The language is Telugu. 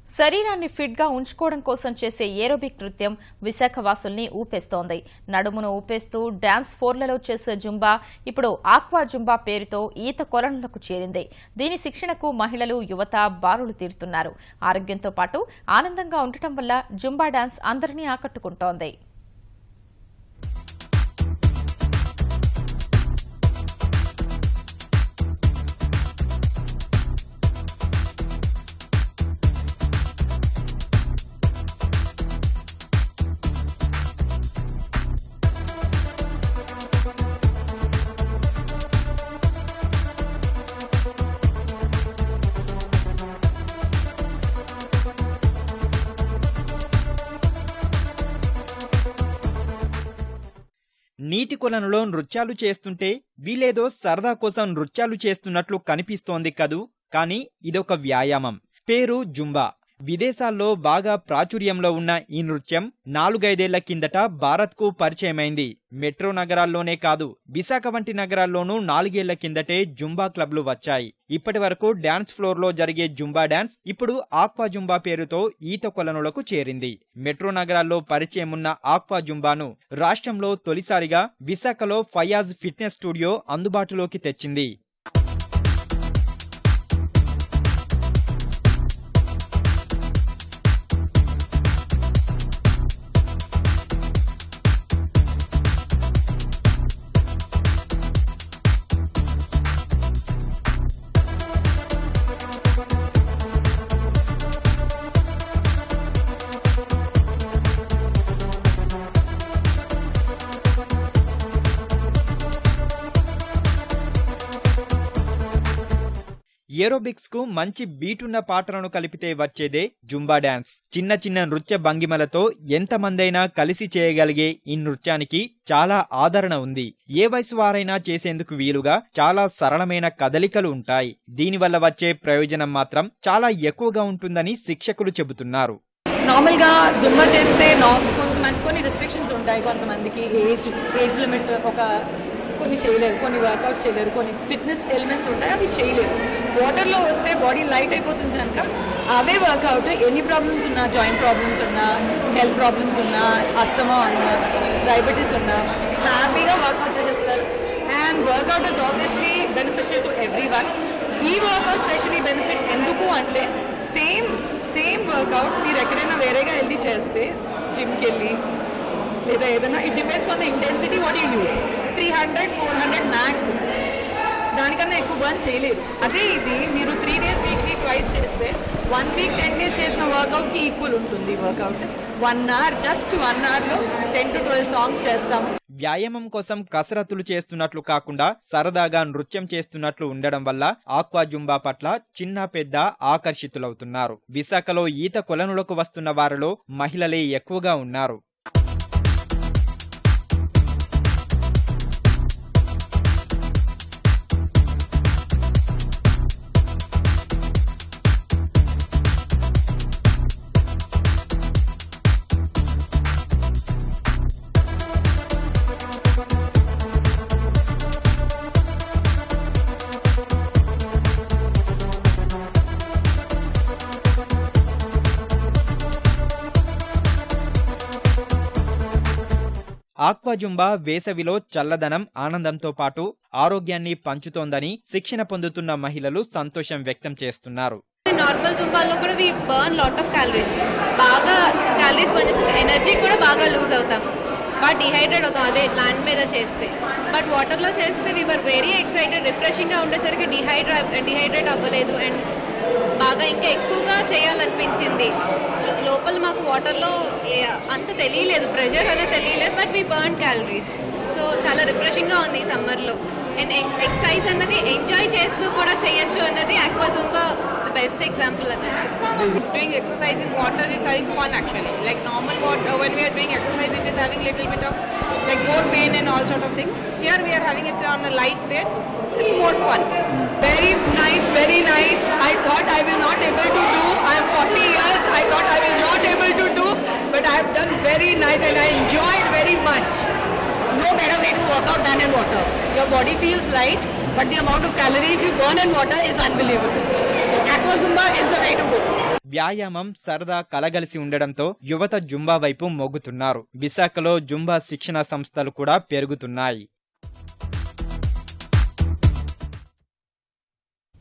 శరీరాన్ని ఫిట్ గా ఉంచుకోవడం కోసం చేసే ఏరోబిక్ నృత్యం విశాఖ వాసుల్ని ఊపేస్తోంది. నడుమును ఊపేస్తూ డాన్స్ ఫ్లోర్లలో చేసే జుంబా ఇప్పుడు ఆక్వా జుంబా పేరుతో ఈత కొలనులకు చేరింది. దీని శిక్షణకు మహిళలు, యువత బారులు తీరుతున్నారు. ఆరోగ్యంతో పాటు ఆనందంగా ఉండటం వల్ల జుంబా డాన్స్ అందరినీ ఆకట్టుకుంటోంది. నీటి కొలనులో నృత్యాలు చేస్తుంటే వీలేదో సరదా కోసం నృత్యాలు చేస్తున్నట్లు కనిపిస్తోంది కదూ. కానీ ఇదొక వ్యాయామం. పేరు జుంబా. విదేశాల్లో బాగా ప్రాచుర్యంలో ఉన్న ఈ నృత్యం 4-5 ఏళ్ల కిందట భారత్కు పరిచయమైంది. మెట్రో నగరాల్లోనే కాదు, విశాఖ వంటి నగరాల్లోనూ 4 ఏళ్ల కిందటే జుంబా క్లబ్లు వచ్చాయి. ఇప్పటి వరకు డాన్స్ ఫ్లోర్ లో జరిగే జుంబా డాన్స్ ఇప్పుడు ఆక్వా జుంబా పేరుతో ఈత కొలనులకు చేరింది. మెట్రో నగరాల్లో పరిచయం ఉన్న ఆక్వా జుంబాను రాష్ట్రంలో తొలిసారిగా విశాఖలో ఫయాజ్ ఫిట్నెస్ స్టూడియో అందుబాటులోకి తెచ్చింది. ఏరోబిక్స్ కు మంచి బీటున్న పాటలను కలిపితే వచ్చేదే జుంబా డాన్స్. చిన్న చిన్న నృత్య భంగిమలతో ఎంతమందైనా కలిసి చేయగలిగే ఈ నృత్యానికి చాలా ఆదరణ ఉంది. ఏ వయసు వారైనా చేసేందుకు వీలుగా చాలా సరళమైన కదలికలు ఉంటాయి. దీనివల్ల వచ్చే ప్రయోజనం మాత్రం చాలా ఎక్కువగా ఉంటుందని శిక్షకులు చెబుతున్నారు. నార్మల్ గా జుంబా చేస్తే కొన్ని రిస్ట్రిక్షన్స్ ఉంటాయి. కొంతమందికి ఏజ్ లిమిట్, కొన్ని చేయలేరు, కొన్ని వర్కౌట్స్ చేయలేరు, కొన్ని ఫిట్నెస్ ఎలిమెంట్స్ ఉంటాయి, అవి చేయలేరు. వాటర్లో వస్తే బాడీ లైట్ అయిపోతుంది కనుక అవే వర్కౌట్ ఎన్ని ప్రాబ్లమ్స్ ఉన్నా, జాయింట్ ప్రాబ్లమ్స్ ఉన్నా, హెల్త్ ప్రాబ్లమ్స్ ఉన్నా, అస్తమా ఉన్నా, డయాబెటీస్ ఉన్నా హ్యాపీగా వర్కౌట్ చేసేస్తారు. And workout is obviously beneficial to everyone. ఈ వర్కౌట్ స్పెషలీ బెనిఫిట్ ఎందుకు అంటే సేమ్ వర్కౌట్ మీరు ఎక్కడైనా వేరేగా వెళ్ళి చేస్తే, జిమ్కి వెళ్ళి లేదా ఏదైనా, it depends on the intensity what you use. 300-400 max, దానికన్నా ఎక్కువ బర్న్ చేయలేదు. అదే ఇది మీరు 3 days వీక్లీ ట్వైస్ చేస్తే 1 week 10 days చేసిన వర్కౌట్కి ఈక్వల్ ఉంటుంది. వర్కౌట్ 1 hour, జస్ట్ 1 hourలో 10 to 12 సాంగ్స్ చేస్తాము. వ్యాయామం కోసం కసరత్తులు చేస్తున్నట్లు కాకుండా సరదాగా నృత్యం చేస్తున్నట్లు ఉండడం వల్ల ఆక్వా జుంబా పట్ల చిన్న పెద్ద ఆకర్షితులవుతున్నారు. విశాఖలో ఈత కొలనులకు వస్తున్న వారిలో మహిళలే ఎక్కువగా ఉన్నారు. ఆక్వా జుంబా వేసవిలో చల్లదనం, ఆనందంతో పాటు ఆరోగ్యాన్ని పంచుతోందని శిక్షణ పొందుతున్న మహిళలు సంతోషం వ్యక్తం చేస్తున్నారు. నార్మల్ జుంబాలో కూడా వి బర్న్ లాట్ ఆఫ్ క్యాలరీస్, బాగా క్యాలరీస్ బర్న్ చేస్తే ఎనర్జీ కూడా బాగా లూజ్ అవుతాం, బాగా డిహైడ్రేట్ అవుతాం అదే ల్యాండ్ మీద చేస్తే. బట్ వాటర్లో చేస్తే వీ వర్ వెరీ ఎక్సైటెడ్, రిఫ్రెషింగ్గా ఉండేసరికి డిహైడ్రేట్ అవ్వలేదు అండ్ బాగా ఇంకా ఎక్కువగా చేయాలనిపించింది. లోపల మాకు వాటర్లో అంత తెలియలేదు, ప్రెషర్ అనేది తెలియలేదు, but we burn calories. So చాలా రిఫ్రెషింగ్గా ఉంది ఈ సమ్మర్లో. అండ్ ఎక్సర్సైజ్ అన్నది ఎంజాయ్ చేస్తూ కూడా చేయొచ్చు అన్నది aqua Zumba the best example అనొచ్చు. Doing exercise in water is having fun actually. Like normal water, when we are doing exercise, it is having little bit of like more pain and all sort of things. Here we are having it on a light weight, little more fun. Very nice, very nice. I thought I will not able to do. I am 40 years. I thought I will not able to do, but I have done very nice and I enjoyed very much. No better way to work out than in water. Your body feels light, but the amount of calories you burn in water is unbelievable. So Aqua Zumba is the way to go. వ్యాయామం సరదా కలగలిసి ఉండడంతో యువత జుంబా వైపు మొగ్గుతున్నారు. విశాఖలో జుంబా శిక్షణ సంస్థలు కూడా పెరుగుతున్నాయి.